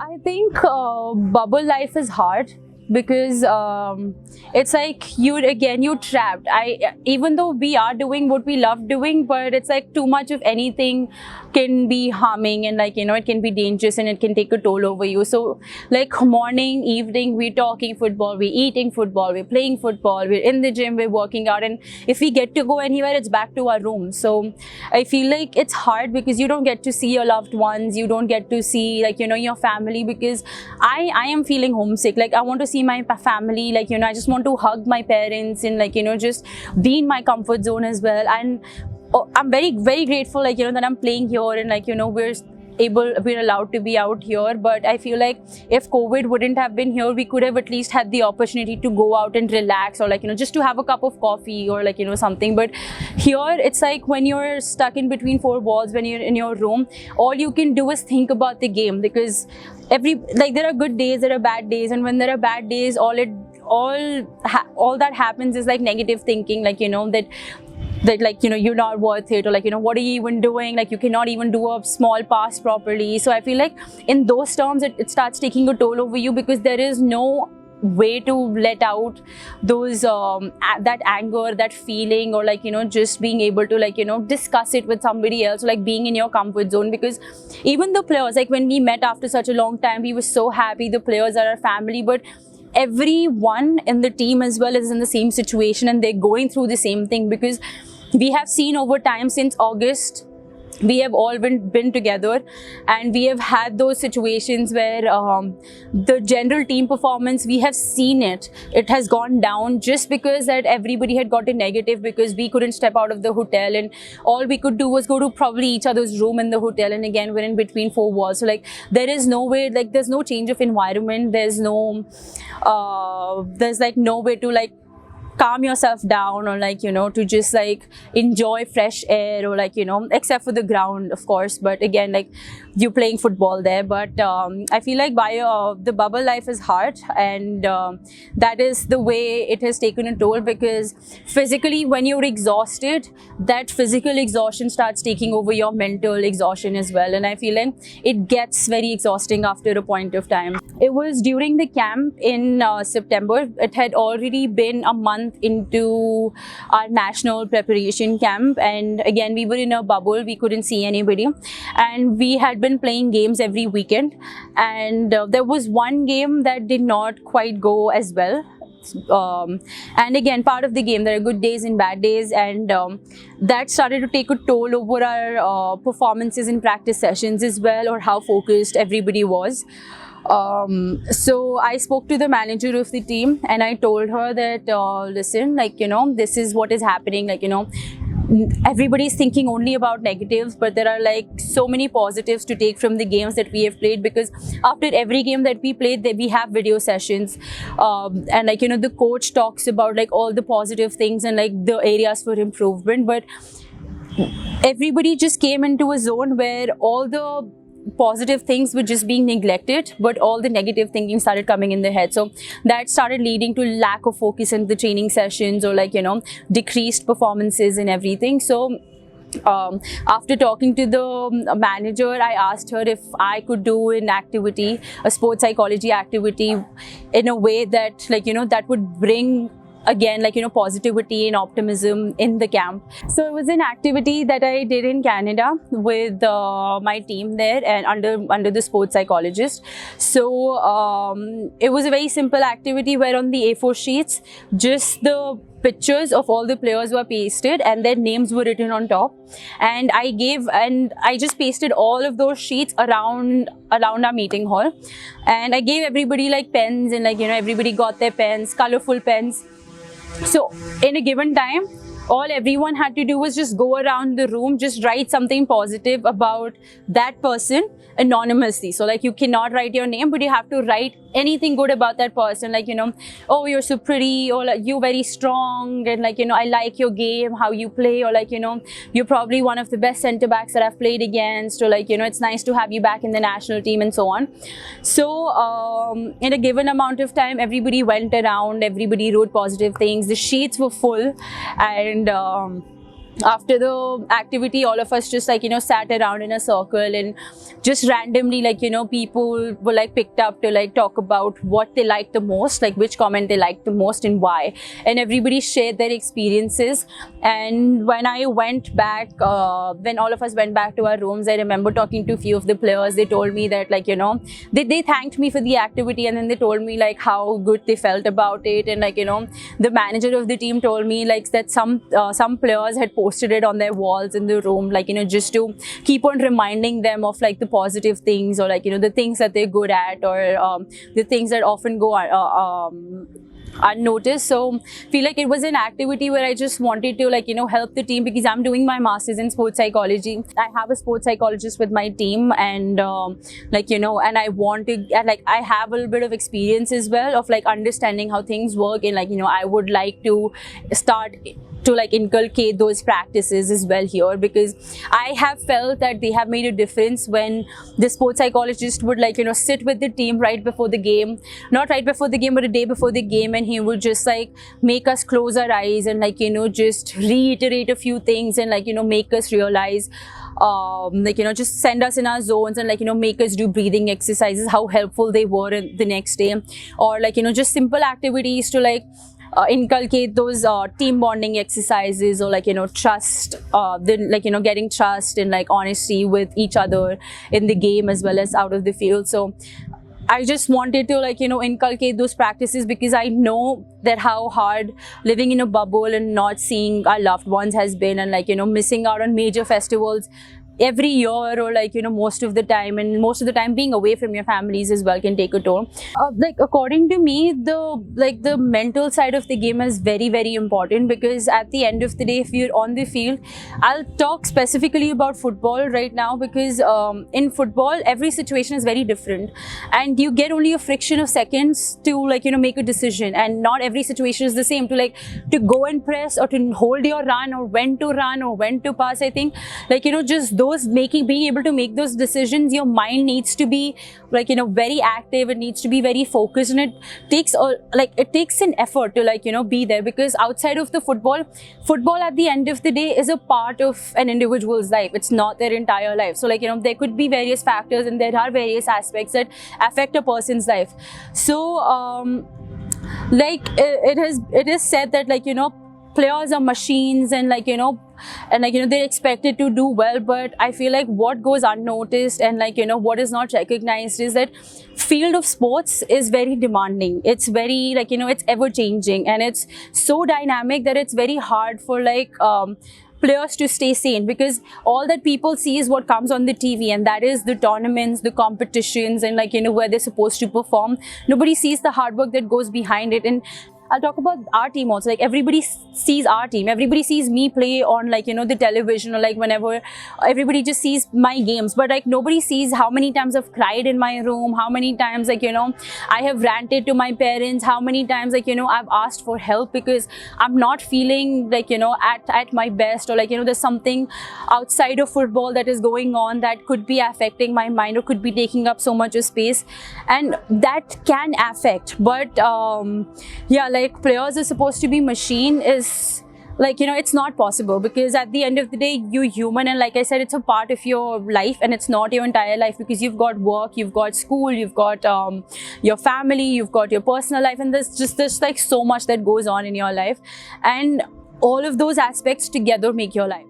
I think bubble life is hard because it's like you're trapped. Even though we are doing what we love doing, but it's like too much of anything can be harming, and it can be dangerous and it can take a toll over you. So like morning, evening, we're talking football, we're eating football, we're playing football, we're in the gym, we're working out, and if we get to go anywhere, it's back to our room. So I feel like it's hard because you don't get to see your loved ones, you don't get to see your family, because I am feeling homesick. Like I want to see my family, I just want to hug my parents and just be in my comfort zone as well. And I'm very grateful that I'm playing here, and we're allowed to be out here. But I feel like if COVID wouldn't have been here, we could have at least had the opportunity to go out and relax, or just to have a cup of coffee or something. But here it's like when you're stuck in between four walls, when you're in your room, all you can do is think about the game, because there are good days, there are bad days, and when there are bad days, all that happens is negative thinking, you're not worth it, or what are you even doing, you cannot even do a small pass properly. So I feel like in those terms it starts taking a toll over you, because there is no way to let out those that anger, that feeling, or just being able to discuss it with somebody else, or being in your comfort zone. Because even the players, when we met after such a long time, we were so happy. The players are our family, but everyone in the team as well is in the same situation, and they're going through the same thing. Because we have seen over time, since August, we have all been together, and we have had those situations where the general team performance, we have seen it has gone down, just because that everybody had got a negative, because we couldn't step out of the hotel, and all we could do was go to probably each other's room in the hotel, and again we're in between four walls. So there is no way, there's no change of environment, there's no no way to calm yourself down, or to just enjoy fresh air, or except for the ground, of course. But again, you're playing football there. But I feel like the bubble life is hard, and that is the way it has taken a toll, because physically, when you're exhausted, that physical exhaustion starts taking over your mental exhaustion as well. And I feel like it gets very exhausting after a point of time. It was during the camp in September. It had already been a month into our national preparation camp, and again we were in a bubble, we couldn't see anybody, and we had been playing games every weekend. And there was one game that did not quite go as well. And again, part of the game, there are good days and bad days, and that started to take a toll over our performances in practice sessions as well, or how focused everybody was. So I spoke to the manager of the team, and I told her that listen, this is what is happening. Everybody's thinking only about negatives, but there are so many positives to take from the games that we have played. Because after every game that we played, we have video sessions, and the coach talks about all the positive things and the areas for improvement. But everybody just came into a zone where all the positive things were just being neglected, but all the negative thinking started coming in their head. So that started leading to lack of focus in the training sessions, or decreased performances and everything. So after talking to the manager, I asked her if I could do an activity, a sports psychology activity, in a way that that would bring again positivity and optimism in the camp. So it was an activity that I did in Canada with my team there, and under the sports psychologist. So it was a very simple activity where on the A4 sheets, just the pictures of all the players were pasted and their names were written on top, and I just pasted all of those sheets around our meeting hall, and I gave everybody pens, and everybody got their pens, colorful pens. So in a given time, all everyone had to do was just go around the room, just write something positive about that person anonymously. So you cannot write your name, but you have to write anything good about that person, oh, you're so pretty, or you're very strong, and I like your game, how you play, or you're probably one of the best center backs that I've played against, or it's nice to have you back in the national team, and so on. So in a given amount of time, everybody went around, everybody wrote positive things, the sheets were full, and after the activity, all of us just like, sat around in a circle, and just randomly, like, people were like picked up to like talk about what they liked the most, like which comment they liked the most and why. And everybody shared their experiences. And when I went back, when all of us went back to our rooms, I remember talking to a few of the players. They told me that, like, they thanked me for the activity, and then they told me like how good they felt about it. And like, the manager of the team told me like that some players had posted it on their walls in the room, like, just to keep on reminding them of like the positive things, or like, the things that they're good at, or the things that often go unnoticed. So feel like it was an activity where I just wanted to, like, help the team, because I'm doing my master's in sports psychology. I have a sports psychologist with my team, and like, and I want to, and like, I have a little bit of experience as well of like understanding how things work, and like, I would like to start to like inculcate those practices as well here, because I have felt that they have made a difference when the sports psychologist would, like, sit with the team right before the game, not right before the game but a day before the game, and he would just like make us close our eyes and like, just reiterate a few things, and like, make us realize, like, just send us in our zones, and like, make us do breathing exercises, how helpful they were in the next day. Or like, just simple activities to like inculcate those team bonding exercises, or like, trust, then like, getting trust and like honesty with each other in the game as well as out of the field. So I just wanted to, like, inculcate those practices, because I know that how hard living in a bubble and not seeing our loved ones has been, and like, missing out on major festivals every year, or like, most of the time, and most of the time being away from your families as well can take a toll. Like, according to me, the mental side of the game is very, very important, because at the end of the day, if you're on the field, I'll talk specifically about football right now, because in football every situation is very different, and you get only a fraction of seconds to, like, make a decision, and not every situation is the same, to like to go and press, or to hold your run, or when to run, or when to pass. I think, like, just those being able to make those decisions, your mind needs to be, like, very active. It needs to be very focused, and it takes an effort to, like, be there, because outside of the football at the end of the day is a part of an individual's life. It's not their entire life. So, like, there could be various factors, and there are various aspects that affect a person's life. So like, it is said that, like, players are machines, and like, they're expected to do well. But I feel like what goes unnoticed, and like, what is not recognized, is that field of sports is very demanding. It's very, like, it's ever changing, and it's so dynamic that it's very hard for, like, players to stay sane, because all that people see is what comes on the TV, and that is the tournaments, the competitions, and like, where they're supposed to perform. Nobody sees the hard work that goes behind it. And I'll talk about our team also. Like, everybody sees our team. Everybody sees me play on, like, the television, or like whenever everybody just sees my games. But like, nobody sees how many times I've cried in my room, how many times, like, I have ranted to my parents, how many times, like, I've asked for help because I'm not feeling, like, at my best, or like, there's something outside of football that is going on that could be affecting my mind, or could be taking up so much of space, and that can affect. But yeah, like, players are supposed to be machine is, like, it's not possible, because at the end of the day, you're human, and like I said, it's a part of your life, and it's not your entire life, because you've got work, you've got school, you've got your family, you've got your personal life, and there's like so much that goes on in your life, and all of those aspects together make your life.